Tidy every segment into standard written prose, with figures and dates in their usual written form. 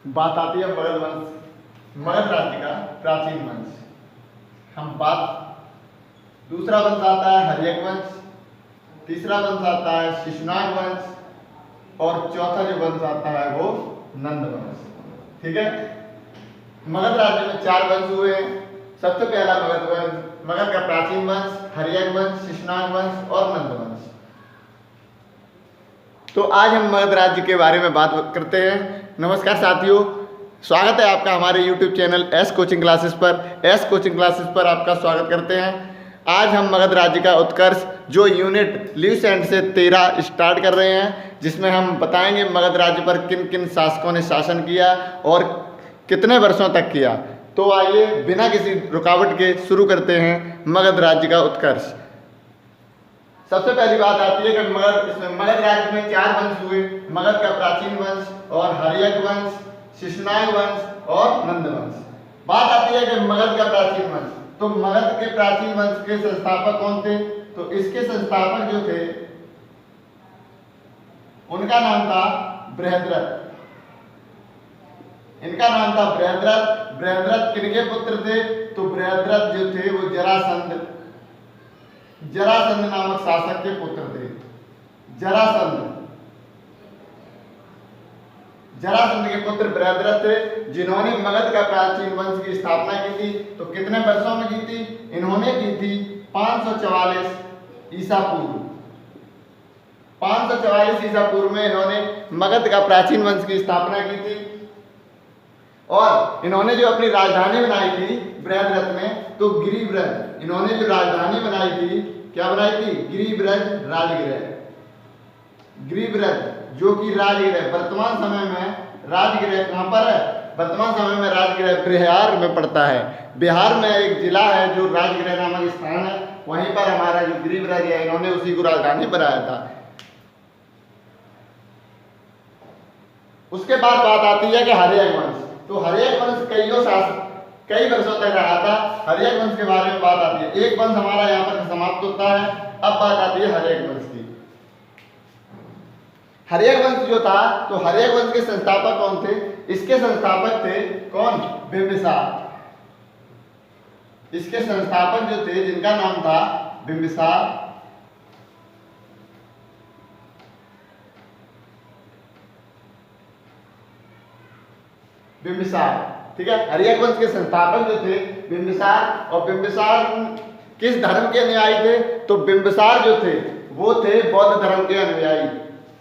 बात आती है मगध वंश, मगध राज्य का प्राचीन वंश। हम बात दूसरा वंश आता है हर्यक वंश, तीसरा वंश आता है शिशुनाग वंश और चौथा जो वंश आता है वो नंद वंश। ठीक है, मगध राज्य में 4 वंश हुए हैं। सबसे पहला मगध वंश, मगध का प्राचीन वंश, हर्यक वंश, शिशुनाग वंश और नंद वंश। तो आज हम मगध राज्य के बारे में बात करते हैं। नमस्कार साथियों, स्वागत है आपका हमारे YouTube channel S coaching classes पर। एस कोचिंग क्लासेस पर आपका स्वागत करते हैं। आज हम मगध राज्य का उत्कर्ष जो यूनिट ल्यूसेंट से 13 स्टार्ट कर रहे हैं, जिसमें हम बताएंगे मगध राज्य पर किन किन शासकों ने शासन किया और कितने वर्षों तक किया। तो आइए बिना किसी रुकावट के शुरू करते हैं मगध राज्य का उत्कर्ष। सबसे पहली बात आती है कि मगध राज्य में 4 वंश हुए, मगध का प्राचीन वंश और हर्यक वंश, शिशुनाग वंश और नंद वंश। बात आती है कि मगध का प्राचीन वंश, तो मगध के प्राचीन वंश के संस्थापक कौन थे? तो इसके संस्थापक जो थे उनका नाम था बृहद्रथ। इनका नाम था बृहद्रथ। बृहद्रथ किनके पुत्र थे? तो बृहद्रथ जो थे वो जरासंध नामक शासक के पुत्र थे। जरासंध के पुत्र बृहद्रथ थे, जिन्होंने मगध का प्राचीन वंश की स्थापना की थी। तो कितने वर्षों में की थी? इन्होंने की थी 544 ईसा पूर्व। 544 ईसा पूर्व में इन्होंने मगध का प्राचीन वंश की स्थापना की थी। और इन्होंने जो अपनी राजधानी बनाई थी बृहद्रथ ने, तो गिरिब्रज, इन्होंने जो राजधानी बनाई थी, क्या बनाई थी? गिरिब्रज राजगृह। गिरिब्रज जो कि राजगृह वर्तमान समय में राजगृह कहाँ पर है? वर्तमान समय में राजगृह बिहार में पड़ता है। बिहार में एक जिला है जो राजगृह नामक स्थान है, वहीं पर हमारा जो गिरिब्रज है, इन्होंने उसी को राजधानी बनाया था। उसके बाद बात आती है कि हर्यक वंश। तो हर्यक वंश कई वर्षों तक रहा था। हर्यक वंश के बारे में बात आती है। एक वंश हमारा यहाँ पर समाप्त होता है। अब बात आती है हर्यक वंश की। हर्यक वंश जो था, तो हर्यक वंश के संस्थापक कौन थे? इसके संस्थापक थे कौन? बिंबिसार। इसके संस्थापक जो थे, जिनका नाम था बिंबिसार। ठीक है, हर्यक वंश के संस्थापक जो थे बिंबिसार। और बिंबिसार किस धर्म के अनुयायी थे? तो बिंबिसार जो थे वो थे बौद्ध धर्म के अनुयायी।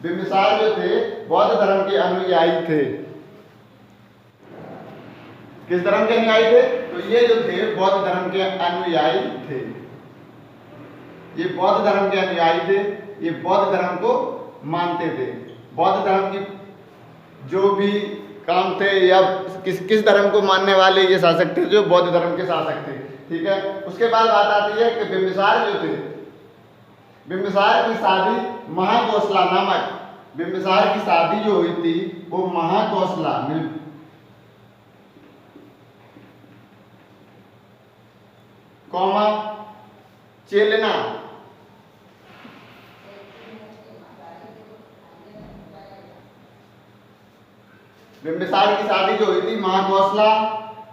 बिंबिसार जो थे बौद्ध धर्म के अनुयायी थे। किस धर्म के अनुयायी थे? तो ये जो थे बौद्ध धर्म के अनुयायी थे। ये बौद्ध धर्म के अनुयायी थे। ये बौद्ध धर्म को मानते थे। बौद्ध धर्म की जो भी काम थे, या किस धर्म को मानने वाले ये शासक थे, जो बौद्ध धर्म के शासक थे। ठीक है, उसके बाद बात आती है कि बिंबिसार जो थे, बिंबिसार की शादी महाकोसला नामक, बिंबिसार की शादी जो हुई थी वो महाकोसला चेलना बिंबिसार की शादी जो हुई थी महाकोसला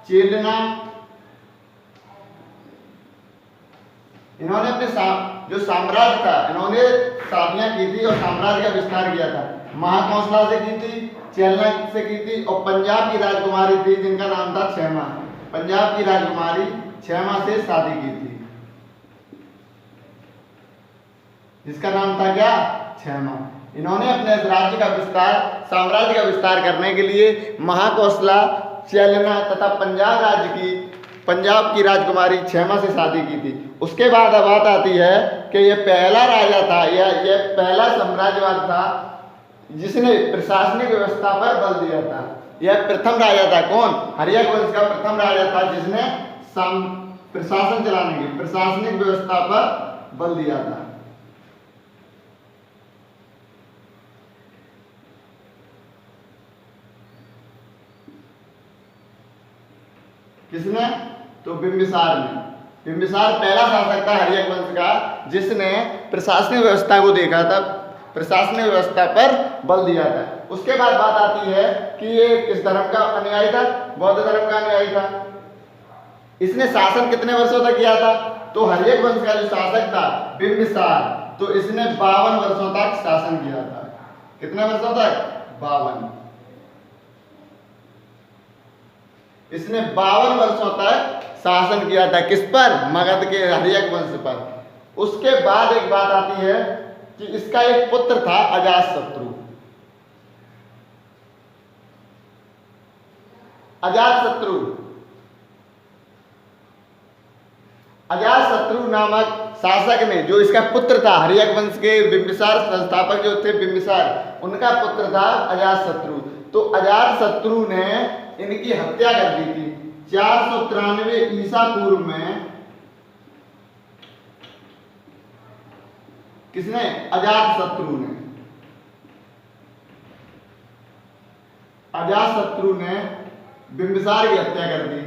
चेलना, इन्होंने अपने जो साम्राज्य था, इन्होंने शादियां की थी और साम्राज्य का विस्तार किया था। महाकोसला से की थी, चेलना से की थी, और पंजाब की राजकुमारी थी जिनका नाम था क्षमा। पंजाब की राजकुमारी क्षमा से शादी की थी, जिसका नाम था क्या? क्षमा। इन्होंने अपने राज्य का विस्तार, साम्राज्य का विस्तार करने के लिए महाकोसला, चेलना तथा पंजाब की राजकुमारी क्षमा से शादी की थी। उसके बाद बात आती है कि यह पहला राजा था, यह पहला साम्राज्यवाद था जिसने प्रशासनिक व्यवस्था पर बल दिया था। यह प्रथम राजा था। कौन? हर्यक वंश का प्रथम राजा था जिसने प्रशासन चलाने की, प्रशासनिक व्यवस्था पर बल दिया था। किसने? तो बिंबिसार ने। बिंबिसार पहला शासक था हर्यक वंश का जिसने प्रशासनिक व्यवस्था को देखा था, प्रशासनिक व्यवस्था पर बल दिया था। उसके बाद बात आती है कि ये किस धर्म का अनुयायी था? बौद्ध धर्म का अनुयायी था। इसने शासन कितने वर्षों तक किया था? तो हर्यक वंश का जो शासक था बिंबिसार, तो इसने 52 वर्षों तक शासन किया था। कितने वर्षों तक? 52। इसने 52 वर्षों तक शासन किया था। किस पर? मगध के हर्यक वंश पर। उसके बाद एक बात आती है कि इसका एक पुत्र था अजातशत्रु। अजातशत्रु नामक शासक ने, जो इसका पुत्र था, हर्यक वंश के बिंबिसार संस्थापक जो थे बिंबिसार, उनका पुत्र था अजातशत्रु। तो अजातशत्रु ने इनकी हत्या कर दी थी 493 ईसा पूर्व में। किसने? अजातशत्रु ने। अजातशत्रु ने बिंबिसार की हत्या कर दी।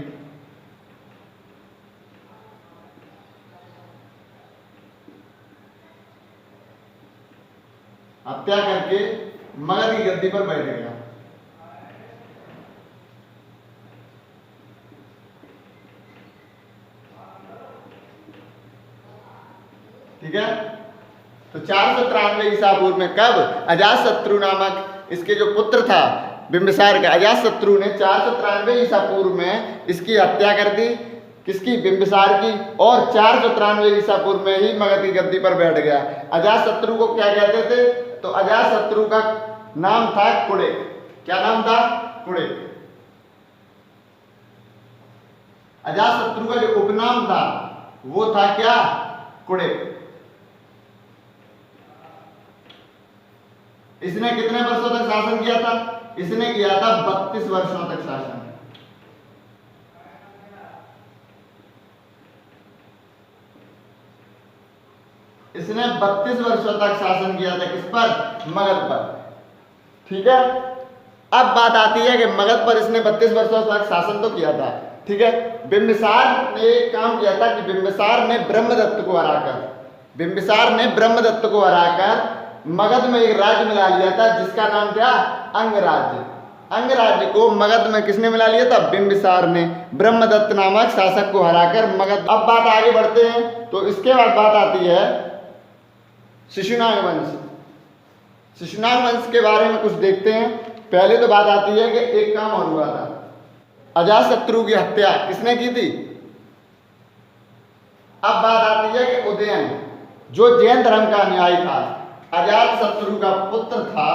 हत्या करके मगध की गद्दी पर बैठ गया। ठीक है। तो 493 ईसा पूर्व में कब? अजातशत्रु नामक इसके जो पुत्र था बिंबिसार का, अजातशत्रु ने 493 ईसा पूर्व में इसकी हत्या कर दी। किसकी? बिंबिसार की। और 493 ईसा पूर्व में ही मगध की गद्दी पर बैठ गया। अजातशत्रु को क्या कहते थे? तो अजातशत्रु का नाम था कुड़िक। क्या नाम था? कुड़िक। अजातशत्रु का जो उपनाम था वो था क्या? कुड़िक। इसने कितने वर्षों तक शासन किया था? इसने किया था 32 वर्षों तक शासन। इसने 32 वर्षों तक शासन किया था। किस पर? मगध पर। ठीक है। अब बात आती है कि मगध पर इसने 32 वर्षों तक शासन तो किया था। ठीक है। बिंबिसार ने एक काम किया था कि बिंबिसार ने ब्रह्मदत्त को हराकर मगध में एक राज्य मिला लिया था, जिसका नाम क्या? अंगराज्य। अंगराज्य को मगध में किसने मिला लिया था? बिंबिसार ने, ब्रह्मदत्त नामक शासक को हराकर मगध। अब बात आगे बढ़ते हैं। तो इसके बाद बात आती है शिशुनाग वंश। शिशुनाग वंश के बारे में कुछ देखते हैं। पहले तो बात आती है कि एक काम और हुआ था। अजातशत्रु की हत्या किसने की थी? अब बात आती है कि उदयन, जो जैन धर्म का अनुयायी था, अजातशत्रु का पुत्र था।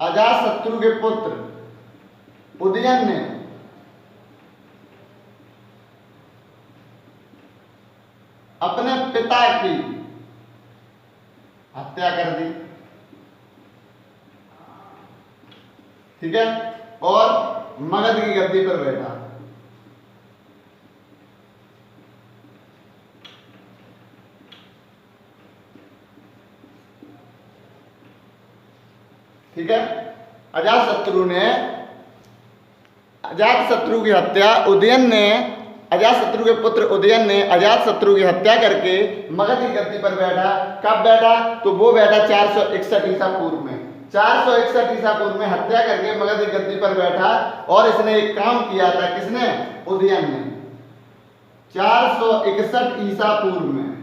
अजातशत्रु के पुत्र उदयन ने अपने पिता की हत्या कर दी। ठीक है। और मगध की गद्दी पर बैठा। ठीक है। अजातशत्रु की हत्या उदयन ने, अजातशत्रु के पुत्र उदयन ने अजातशत्रु की हत्या करके मगध की गद्दी पर बैठा। कब बैठा? तो वो बैठा 461 ईसा पूर्व में। 461 ईसा पूर्व में हत्या करके मगध की गद्दी पर बैठा। और इसने एक काम किया था। किसने? उदयन ने। 461 ईसा पूर्व में।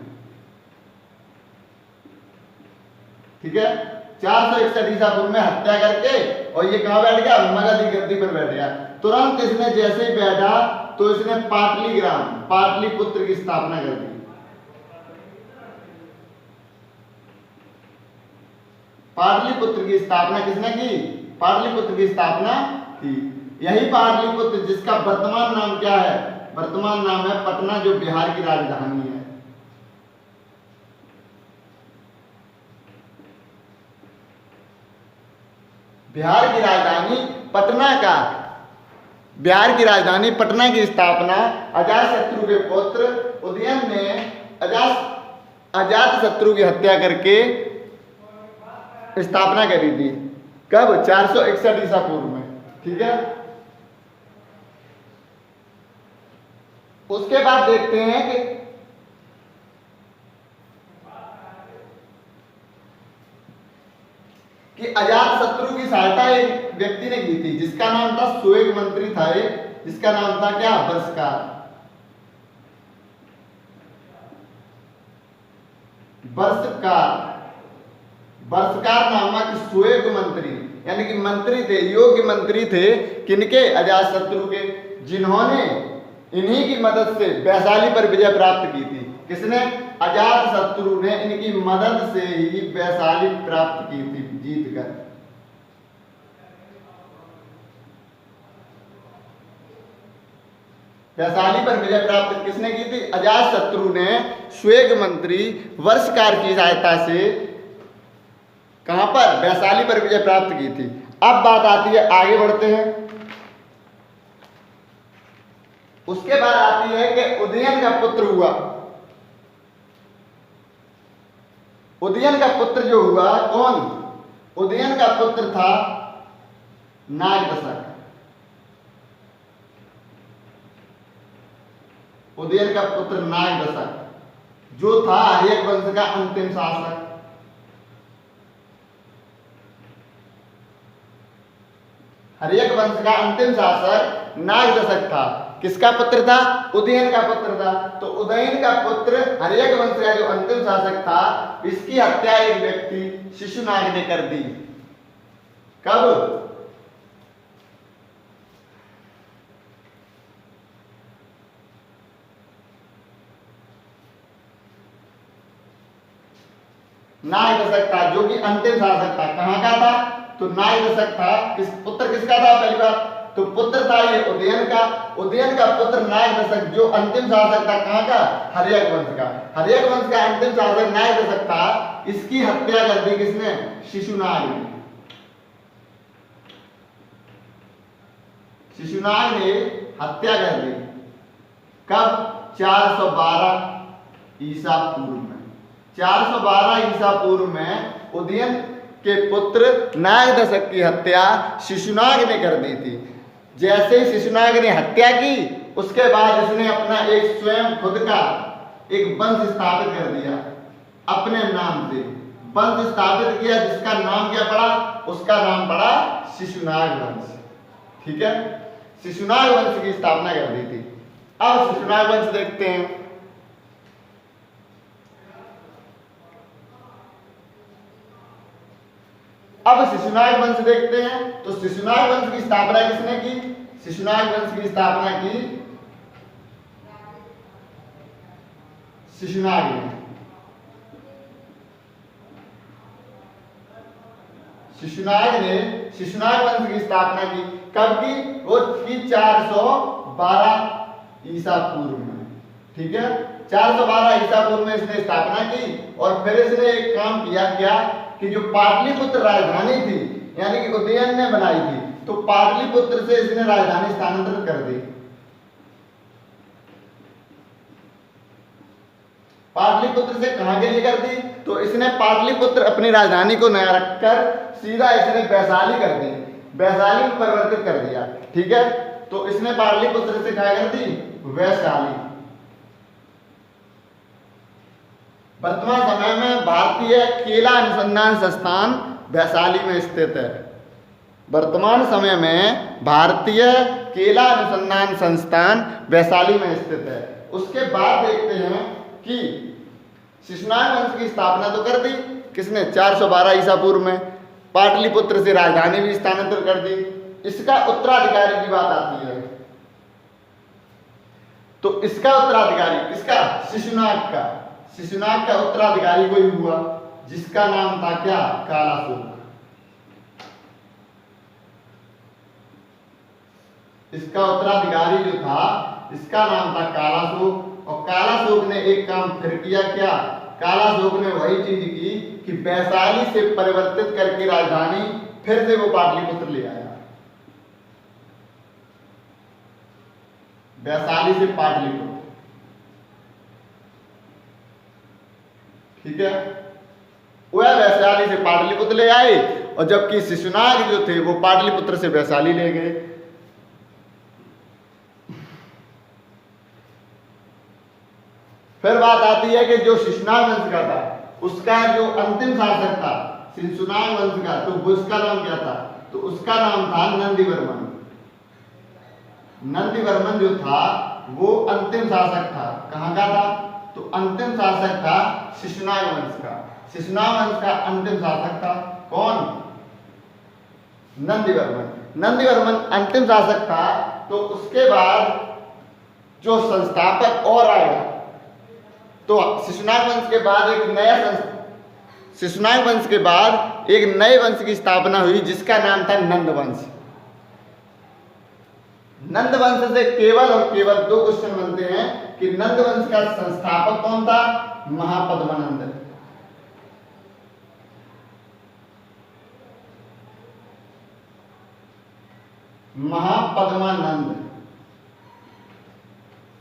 ठीक है। 461 ईसा पूर्व में हत्या करके और ये कहां बैठ गया? मगध की गद्दी पर बैठ गया। तुरंत इसने जैसे ही बैठा तो इसने पाटलीग्राम, पाटलिपुत्र की स्थापना कर दी। पाटलिपुत्र की स्थापना किसने की? पाटलिपुत्र की स्थापना की। यही पाटलिपुत्र जिसका वर्तमान नाम क्या है? वर्तमान नाम है पटना, जो बिहार की राजधानी है। बिहार की राजधानी पटना की स्थापना अजातशत्रु के पुत्र उदयन ने अजातशत्रु की हत्या करके स्थापना करी थी। कब? 461 ईसा पूर्व में। ठीक है। उसके बाद देखते हैं कि कि अजात शत्रु की सहायता एक व्यक्ति ने की थी जिसका नाम था सुएग मंत्री था एक, जिसका नाम था क्या, वर्षकार। वर्षकार नामक सुएग मंत्री, यानी कि मंत्री थे, योग्य मंत्री थे किनके, अजातशत्रु के, जिन्होंने इन्हीं की मदद से वैशाली पर विजय प्राप्त की थी। किसने, अजातशत्रु ने इनकी मदद से ही वैशाली प्राप्त की थी जीतकर। वैशाली पर विजय प्राप्त किसने की थी, अजातशत्रु ने सुएग मंत्री वर्षकार की सहायता से कहां पर, वैशाली पर विजय प्राप्त की थी। अब बात आती है, आगे बढ़ते हैं। उसके बाद आती है कि उदयन का पुत्र हुआ। उदयन का पुत्र जो हुआ कौन, उदयन का पुत्र था नागदशक। उदयन का पुत्र नागदशक जो था हर्यक वंश का अंतिम शासक। हर्यक वंश का अंतिम शासक नागदशक था। किसका पुत्र था, उदयन का पुत्र था। तो उदयन का पुत्र हर्यक वंश का जो अंतिम शासक था, इसकी हत्या एक व्यक्ति शिशुनाग ने कर दी। कब, नागदशक था जो कि अंतिम शासक था। कहां का था, तो नागदशक था। पुत्र किसका था, पहली बात तो पुत्र था ये उदयन का। उदयन का पुत्र नागदशक जो अंतिम शासक था, कहां का, हर्यक वंश का। हर्यक वंश का अंतिम शासक नागदशक था। इसकी हत्या कर दी किसने, शिशुनाग ने। शिशुनाग ने हत्या कर दी। कब, 412 ईसा पूर्व में। 412 ईसा पूर्व में उदयन के पुत्र नागदशक की हत्या शिशुनाग ने कर दी थी। जैसे ही शिशुनाग ने हत्या की, उसके बाद इसने अपना एक स्वयं खुद का एक वंश स्थापित कर दिया। अपने नाम से वंश स्थापित किया, जिसका नाम क्या पड़ा, उसका नाम पड़ा शिशुनाग वंश। ठीक है, शिशुनाग वंश की स्थापना कर दी थी। अब शिशुनाग वंश देखते हैं। अब शिशुनाग वंश देखते हैं। तो शिशुनाग वंश की स्थापना किसने की, शिशुनाग वंश की स्थापना की शिशुनाग ने। शिशुनाग ने शिशुनाग वंश की स्थापना की। कब की, वो की 412 ईसा पूर्व में। ठीक है, 412 ईसा पूर्व में इसने स्थापना की। और फिर इसने एक काम किया, क्या कि जो पाटलिपुत्र राजधानी थी, यानी कि उदयन ने बनाई थी, तो पाटलिपुत्र से इसने राजधानी स्थानांतरित कर दी। पाटलिपुत्र से कहां के लिए कर दी, तो इसने पाटलिपुत्र अपनी राजधानी को नया रखकर सीधा इसने वैशाली कर दी, वैशाली में परिवर्तित कर दिया। ठीक है, तो इसने पाटलिपुत्र से क्या कर दी, वैशाली। वर्तमान समय में भारतीय केला अनुसंधान संस्थान वैशाली में स्थित है। वर्तमान समय में भारतीय केला अनुसंधान संस्थान वैशाली में स्थित है। उसके बाद देखते हैं कि शिशुनाग वंश की स्थापना तो कर दी किसने, 412 ईसा पूर्व में। पाटलिपुत्र से राजधानी भी स्थानांतरित कर दी। इसका उत्तराधिकारी की बात आती है, तो इसका उत्तराधिकारी किसका, शिशुनाग का। शिशुनाग का उत्तराधिकारी कोई हुआ जिसका नाम था क्या, कालाशोक। इसका उत्तराधिकारी जो था, इसका नाम था कालाशोक। और कालाशोक ने एक काम फिर किया, क्या, कालाशोक ने वही चीज की कि वैशाली से परिवर्तित करके राजधानी फिर से वो पाटलिपुत्र ले आया। वैशाली से पाटलिपुत्र। ठीक है, वह वैशाली से पाटलिपुत्र ले आए, और जबकि शिशुनाग जो थे वो पाटलिपुत्र से वैशाली ले गए। फिर बात आती है कि जो शिशुनाग वंश का था, उसका जो अंतिम शासक था शिशुनाग वंश का, तो उसका नाम क्या था? तो उसका नाम था नंदीवर्मन। नंदीवर्मन जो था वो अंतिम शासक था। कहाँ का था? तो अंतिम शासक था शिशुनाग वंश का। शिशुनाग वंश का अंतिम शासक था कौन? नंदीवर्मन। नंदीवर्मन अंतिम शासक था। तो उसके बाद जो संस्थापक और आया, तो शिशुनाग वंश के बाद एक नया शिशुनाग वंश के बाद एक नए वंश की स्थापना हुई जिसका नाम था नंद वंश। नंद वंश से केवल और केवल दो क्वेश्चन बनते हैं कि नंद वंश का संस्थापक कौन था? महापद्मानंद। महापद्मानंद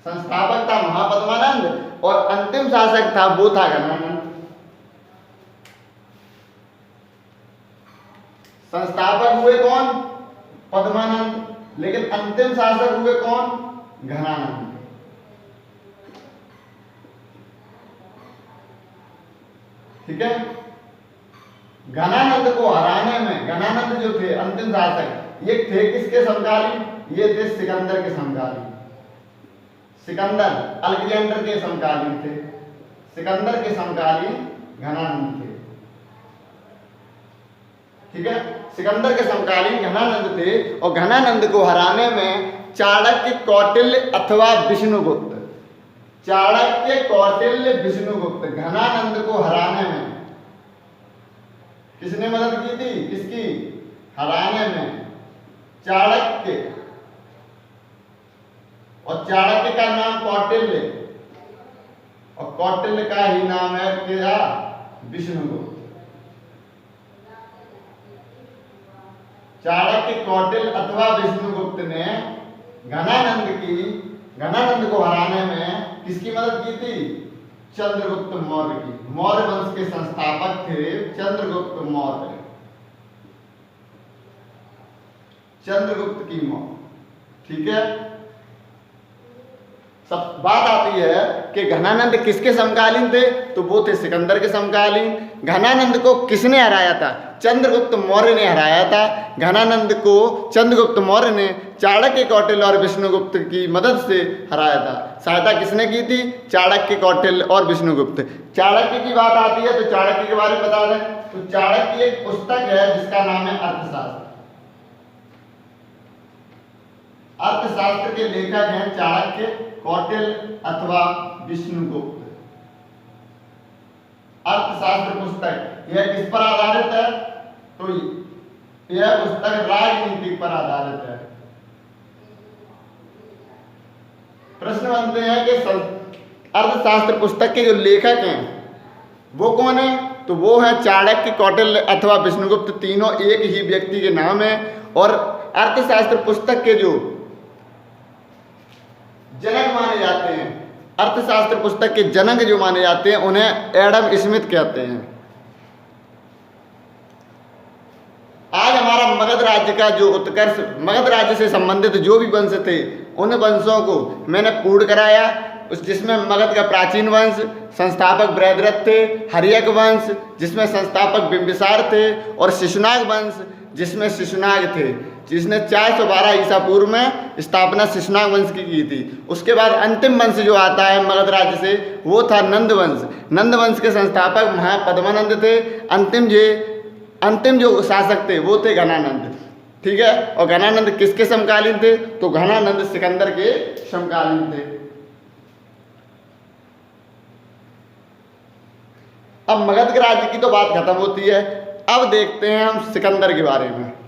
संस्थापक था महापद्मानंद, और अंतिम शासक था वो था घनानंद। संस्थापक हुए कौन? पद्मानंद, लेकिन अंतिम शासक हुए कौन? घनानंद। ठीक है। घनानंद को हराने में, घनानंद जो थे अंतिम शासक, ये थे किसके समकालीन? ये थे सिकंदर के समकालीन। सिकंदर अलेक्जेंडर के समकालीन थे। सिकंदर के समकालीन घनानंद थे। ठीक है। सिकंदर के समकालीन घनानंद थे, और घनानंद को हराने में चाणक्य, कौटिल्य अथवा विष्णुगुप्त, चाणक्य, कौटिल्य, विष्णुगुप्त घनानंद को हराने में किसने मदद की थी? किसकी? हराने में चाणक्य, और चाणक्य का नाम कौटिल्य, और कौटिल्य का ही नाम है क्या? विष्णुगुप्त। चाणक्य, कौटिल्य अथवा विष्णुगुप्त ने घनानंद को हराने में किसकी मदद की थी? चंद्रगुप्त मौर्य की। मौर्य वंश के संस्थापक थे चंद्रगुप्त मौर्य। चंद्रगुप्त की मौत। ठीक है। सब बात आती है कि घनानंद किसके समकालीन थे? तो वो थे सिकंदर के समकालीन। घनानंद को किसने हराया था? चंद्रगुप्त मौर्य ने हराया था। घनानंद को चंद्रगुप्त मौर्य ने चाणक्य, कौटिल्य और विष्णुगुप्त की मदद से हराया था। सहायता किसने की थी? चाणक्य, कौटिल्य और विष्णुगुप्त। चाणक्य की बात आती है तो चाणक्य के बारे में बता दें। तो चाणक्य एक पुस्तक है जिसका नाम है अर्थशास्त्र। अर्थशास्त्र के लेखक हैं चाणक्य, कौटिल्य अथवा विष्णुगुप्त। अर्थशास्त्र पुस्तक यह किस पर आधारित है? तो यह पुस्तक राजनीति पर आधारित है। प्रश्न बनते हैं कि अर्थशास्त्र पुस्तक के जो लेखक हैं वो कौन है? तो वो है चाणक्य, कौटिल्य अथवा विष्णुगुप्त। तीनों एक ही व्यक्ति के नाम है। और अर्थशास्त्र पुस्तक के जो जनक माने जाते हैं, अर्थशास्त्र पुस्तक के जनक जो माने जाते हैं, उन्हें एडम स्मिथ कहते हैं। आज हमारा मगध राज्य का जो उत्कर्ष, मगध राज्य से संबंधित जो भी वंश थे उन वंशों को मैंने पूर्ण कराया। जिसमें मगध का प्राचीन वंश संस्थापक बृहद्रथ थे, हर्यक वंश जिसमें संस्थापक बिंबिसार थे, और शिशुनाग वंश जिसमें शिशुनाग थे, जिसने 412 ईसा पूर्व में स्थापना शिशुनाग वंश की थी। उसके बाद अंतिम वंश जो आता है मगध राज्य से वो था नंद वंश। नंद वंश के संस्थापक महापद्मानंद थे। अंतिम जो शासक थे वो थे घनानंद। ठीक है। और घनानंद किसके समकालीन थे? तो घनानंद सिकंदर के समकालीन थे। अब मगध के राज्य की तो बात खत्म होती है। अब देखते हैं हम सिकंदर के बारे में।